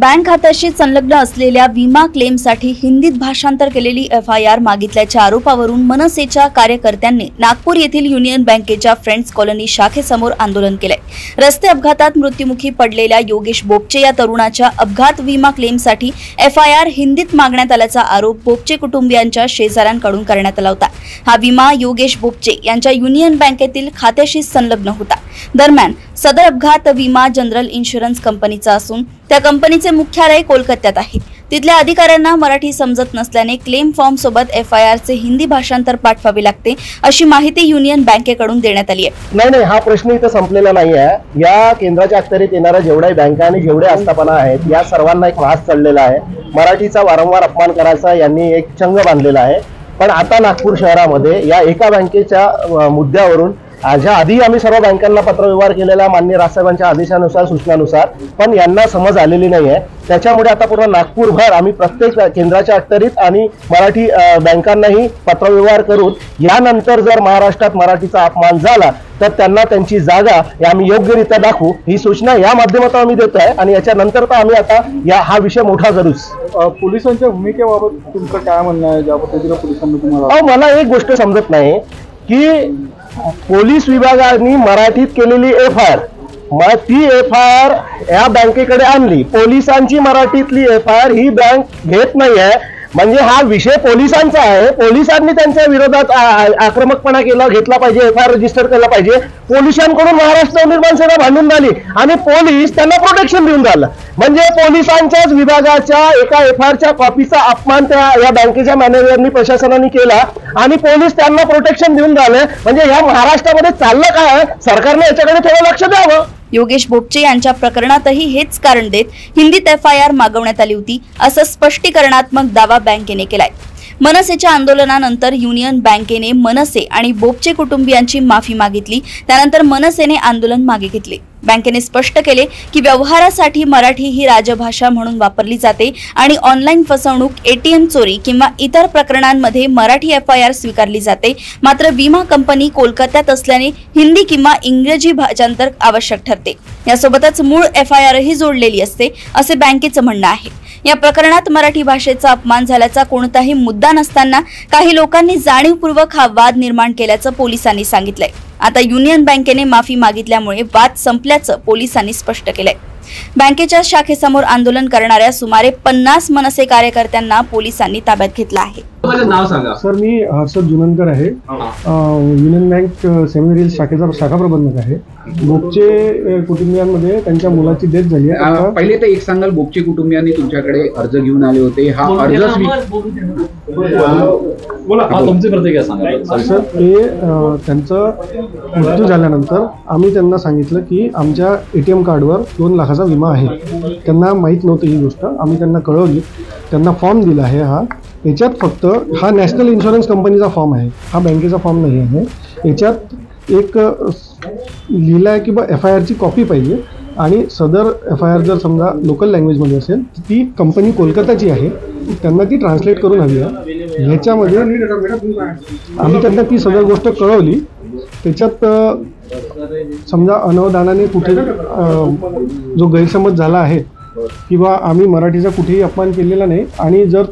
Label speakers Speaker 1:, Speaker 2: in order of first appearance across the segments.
Speaker 1: Bank खात्याशी संलग्न असलेल्या विमा क्लेमसाठी हिंदीत भाषांतर केलेली FIR मागितल्याच्या आरोपावरून मनसेच्या कार्यकर्त्यांनी नागपूर येथील युनियन बँकेच्या फ्रेंड्स कॉलनी शाखेसमोर आंदोलन केले। रस्ते अपघातात मृत्युमुखी पडलेल्या योगेश बोपचे या तरुणाच्या अपघात विमा क्लेमसाठी FIR हिंदीत मागण्यात आल्याचा आरोप बोपचे कुटुंबियांच्या शेजाऱ्यांकडून करण्यात आला होता। हा विमा योगेश बोपचे यांच्या युनियन बँकेतील खात्याशी संलग्न होता। दरम्यान सदर अपघात विमा जनरल इन्शुरन्स कंपनीचा असून त्या कंपनीचे मुख्यालय कोलकात्यात आहे। तिथल्या अधिकाऱ्यांना मराठी समजत नसल्याने क्लेम फॉर्म सोबत FIR चे हिंदी भाषांतर पाठवावे लागते अशी माहिती युनियन बँकेकडून देण्यात आली आहे।
Speaker 2: नाही हा प्रश्न इथं संपलेला नाही आहे। या केंद्राच्या अखत्यारीत येणाऱ्या जेवढ्या बँका आणि जेवढे आस्थापना आहेत या सर्वांना एक वास चढलेला आहे। मराठीचा वारंवार अपमान करायचा यांनी एक चंग बांधलेला आहे। पण आता नागपूर शहरामध्ये या एका बँकेच्या मुद्द्यावरून आजच्या आधी आम्ही सर्व बँकांना पत्रव्यवहार केलेला माननीय राजसाहेबांच्या आदेशानुसार सूचनानुसार, पण यांना समज आलेली नाही आहे। त्याच्यामुळे आता पूर्ण नागपूरभर आम्ही प्रत्येक केंद्राच्या अखत्यारीत आणि मराठी बँकांनाही पत्रव्यवहार करून यानंतर जर महाराष्ट्रात मराठीचा अपमान झाला तर त्यांना त्यांची जागा आम्ही योग्यरित्या दाखवू ही सूचना या माध्यमातून आम्ही देतो आहे। आणि याच्यानंतर तर आम्ही आता हा विषय मोठा करूच।
Speaker 3: पोलिसांच्या भूमिकेबाबत तुमचं काय म्हणणं आहे? ज्या पद्धतीने पोलिसांनी तुम्हाला
Speaker 2: मला एक गोष्ट समजत नाही की पोलीस विभागाने मराठीत केलेली FIR मग ती FIR या बँकेकडे आणली। पोलिसांची मराठीतली FIR ही बँक घेत नाही आहे म्हणजे हा विषय पोलिसांचा आहे। पोलिसांनी त्यांच्या विरोधात आक्रमकपणा केला घेतला पाहिजे, FIR रजिस्टर केला पाहिजे। पोलिसांकडून महाराष्ट्र नवनिर्माण सेना भांडून झाली आणि पोलीस त्यांना प्रोटेक्शन देऊन झालं म्हणजे पोलिसांच्याच विभागाच्या एका FIRच्या कॉपीचा अपमान त्या या बँकेच्या मॅनेजरनी प्रशासनाने केला आणि पोलीस त्यांना प्रोटेक्शन देऊन झाले। म्हणजे या महाराष्ट्रामध्ये चाललं काय? सरकारने याच्याकडे थोडं लक्ष द्यावं।
Speaker 1: योगेश बोपचे यांच्या प्रकरणातही हेच कारण देत हिंदीत FIR मागवण्यात आली होती असं स्पष्टीकरणात्मक दावा बँकेने केलाय। मनसेच्या आंदोलनानंतर युनियन बँकेने मनसे आणि बोपचे कुटुंबियांची माफी मागितली। त्यानंतर मनसेने आंदोलन मागे घेतले। बँकेने स्पष्ट केले की व्यवहारासाठी मराठी ही राजभाषा म्हणून वापरली जाते आणि ऑनलाईन फसवणूक, ATM चोरी किंवा इतर प्रकरणांमध्ये मराठी FIR स्वीकारली जाते। मात्र विमा कंपनी कोलकात्यात असल्याने हिंदी किंवा इंग्रजी भाषांतर आवश्यक ठरते। यासोबतच मूळ FIR ही जोडलेली असते असे बँकेचं म्हणणं आहे। या प्रकरणात मराठी भाषेचा अपमान झाल्याचा कोणताही मुद्दा नसताना काही लोकांनी जाणीवपूर्वक हा वाद निर्माण केल्याचं पोलिसांनी सांगितलंय। आता युनियन बँकेने माफी मागितल्यामुळे वाद संपल्याचं पोलिसांनी स्पष्ट केलंय। बँकेच्या शाखेसमोर आंदोलन करणाऱ्या सुमारे 50 मनसे कार्यकर्त्यांना पोलिसांनी ताब्यात घेतलं आहे।
Speaker 3: नाव सांगा सर। मी हर्षद जुननकर आहे, युनियन बँक सेमिनरी शाखेचा शाखा प्रबंधक आहे। बोपचे कुटुंबियांमध्ये त्यांच्या मुलाची डेथ झाली आहे।
Speaker 4: पहिले तर एक सांगाल, बोपचे कुटुंबियांनी तुमच्याकडे अर्ज घेऊन आले होते, हा अर्ज
Speaker 3: तुमचे प्रतिक्रिया सांगा सर। ते त्यांचं मृत्यू झाल्यानंतर आम्ही त्यांना सांगितलं की आमच्या ATM कार्डवर 2 लाखाचा विमा आहे। त्यांना माहीत नव्हतं ही गोष्ट, आम्ही त्यांना कळवली, त्यांना फॉर्म दिला आहे। याच्यात फक्त हा नॅशनल इन्शुरन्स कंपनीचा फॉर्म आहे, हा बँकेचा फॉर्म नाही आहे। याच्यात एक लिहिलं आहे की FIRची कॉपी पाहिजे आणि सदर FIR जर समजा लोकल लँग्वेजमध्ये असेल ती कंपनी कोलकाताची आहे, त्यांना ती ट्रान्सलेट करून हवी आहे। ह्याच्यामध्ये आम्ही त्यांना ती सगळी गोष्ट कळवली। त्याच्यात समजा अनवधानाने कुठे जो गैरसमज झाला आहे किंवा आम्ही मराठीचा कुठेही अपमान केलेला नाही आणि जर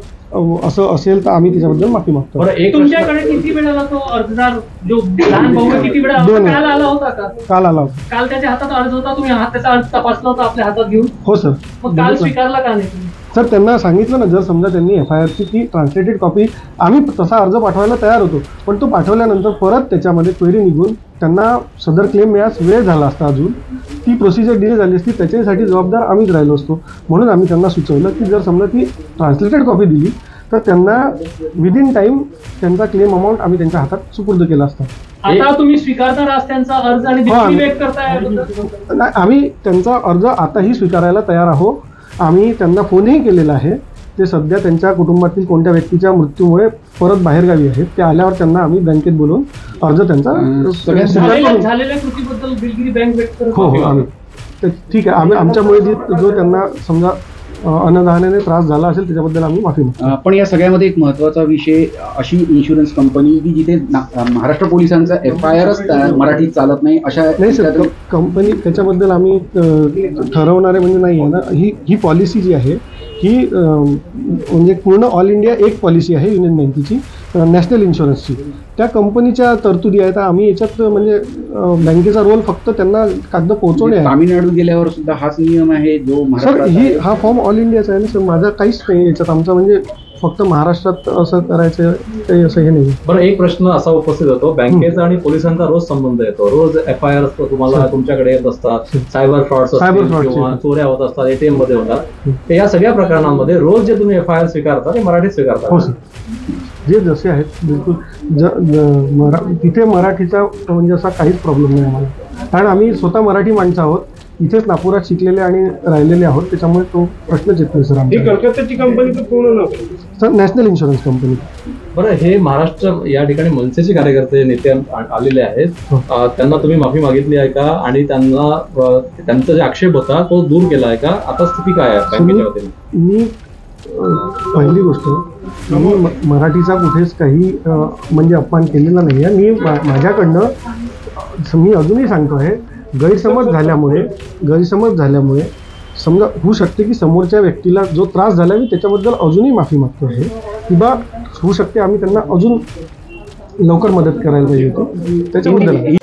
Speaker 3: असं असेल तर आम्ही त्याच्याबद्दल माफी मागतो।
Speaker 5: तुमच्याकडे किती वेळा तो अर्जदार जो लहान भाऊ किती वेळा काल आला होता का?
Speaker 2: काल आला होता।
Speaker 5: काल त्याच्या हातात अर्ज होता, तुम्ही त्याचा अर्ज तपासला होता आपल्या हातात घेऊन?
Speaker 2: हो सर।
Speaker 5: मग काल स्वीकारला का नाही तुम्ही?
Speaker 2: सर त्यांना सांगितलं ना, जर समजा त्यांनी FIRची ती ट्रान्सलेटेड कॉपी, आम्ही तसा अर्ज पाठवायला तयार होतो, पण तो पाठवल्यानंतर परत त्याच्यामध्ये क्वेरी निघून त्यांना सदर क्लेम मिळास वेळ झाला असता, अजून ती प्रोसिजर डिले झाली असती, त्याच्यासाठी जबाबदार आम्हीच राहिलो असतो। म्हणून आम्ही त्यांना सुचवलं की जर समजा ती ट्रान्सलेटेड कॉपी दिली तर त्यांना विदिन टाइम त्यांचा क्लेम अमाऊंट आम्ही त्यांच्या हातात सुपूर्द केला असता।
Speaker 5: आता तुम्ही स्वीकारणार आहात त्यांचा अर्ज आणि व्यक्त करताय?
Speaker 2: नाही, आम्ही त्यांचा अर्ज आताही स्वीकारायला तयार आहोत। आम्ही त्यांना फोनही केलेला आहे। ते सध्या त्यांच्या कुटुंबातील कोणत्या व्यक्तीच्या मृत्यूमुळे परत बाहेरगावी आहेत, ते आल्यावर त्यांना आम्ही बँकेत बोलवून अर्ज त्यांचा
Speaker 5: झालेल्या कृतीबद्दल दिलगिरी बँक व्यक्त करत?
Speaker 2: हो, आम्ही ठीक आहे। आम्ही आमच्यामुळे जो त्यांना समजा
Speaker 3: अनाधानाने त्रास झाला असेल त्याच्याबद्दल आम्ही माफी मागतो.
Speaker 4: पण या सगळ्यामध्ये एक महत्त्वाचा विषय, अशी इन्शुरन्स कंपनी की जिथे महाराष्ट्र पोलिसांचा FIRच मराठीत चालत नाही, अशा
Speaker 3: नाही सर, कंपनी त्याच्याबद्दल आम्ही ठरवणारे म्हणजे नाही आहे ना. ही पॉलिसी जी आहे ही म्हणजे पूर्ण ऑल इंडिया एक पॉलिसी आहे युनियन बँकेची, नॅशनल इन्शुरन्सची. त्या कंपनीच्या तरतुदी आहेत. आम्ही याच्यात म्हणजे बँकेचा रोल फक्त त्यांना कागद पोहोचवणे आहे.
Speaker 4: तामिळनाडू गेल्यावर सुद्धा हाच नियम आहे जो
Speaker 3: सर,
Speaker 4: महाराष्ट्रात
Speaker 3: हा फॉर्म ऑल इंडियाचा आहे ना सर. माझा काहीच नाही याच्यात. आमचं म्हणजे फक्त महाराष्ट्रात असं करायचं काही असं हे नाही.
Speaker 6: बरं, एक प्रश्न असा उपस्थित होतो, बँकेचा आणि पोलिसांचा रोज संबंध येतो. रोज FIR तुम्हाला तुमच्याकडे येत असतात, सायबर फ्रॉड किंवा चोऱ्या होत असतात, ATM मध्ये होतात. तर या सगळ्या प्रकरणांमध्ये रोज जे तुम्ही FIR स्वीकारता ते मराठीत स्वीकारता?
Speaker 3: हो सर, जे जसे आहेत बिलकुल. तिथे मराठीचा म्हणजे असा काहीच प्रॉब्लेम नाही आम्हाला, कारण आम्ही स्वतः मराठी माणसं आहोत, इथेच नागपुरात शिकलेले आणि राहिलेले आहोत, त्याच्यामुळे तो प्रश्नच येत नाही सर. आमच्या
Speaker 5: कलकत्त्याची कंपनी तर पूर्ण नव्हती
Speaker 3: सर, नॅशनल इन्शुरन्स कंपनी.
Speaker 6: बरं, हे महाराष्ट्र या ठिकाणी मनसेचे कार्यकर्ते नेते आलेले आहेत, त्यांना तुम्ही माफी मागितली आहे का? आणि त्यांचा जे आक्षेप होता तो दूर केला आहे का? आता स्थिती काय आहे बँकेच्या वतीने?
Speaker 3: मी पहिली गोष्ट, मी मराठीचा कुठेच काही म्हणजे अपमान केलेला नाही आहे. मी माझ्याकडनं मी अजूनही सांगतो आहे, गैरसमज झाल्यामुळे समजा होऊ शकते की समोरच्या व्यक्तीला जो त्रास झाला मी त्याच्याबद्दल अजूनही माफी मागतो आहे, किंवा होऊ शकते आम्ही त्यांना अजून लवकर मदत करायला पाहिजे होती त्याच्याबद्दल.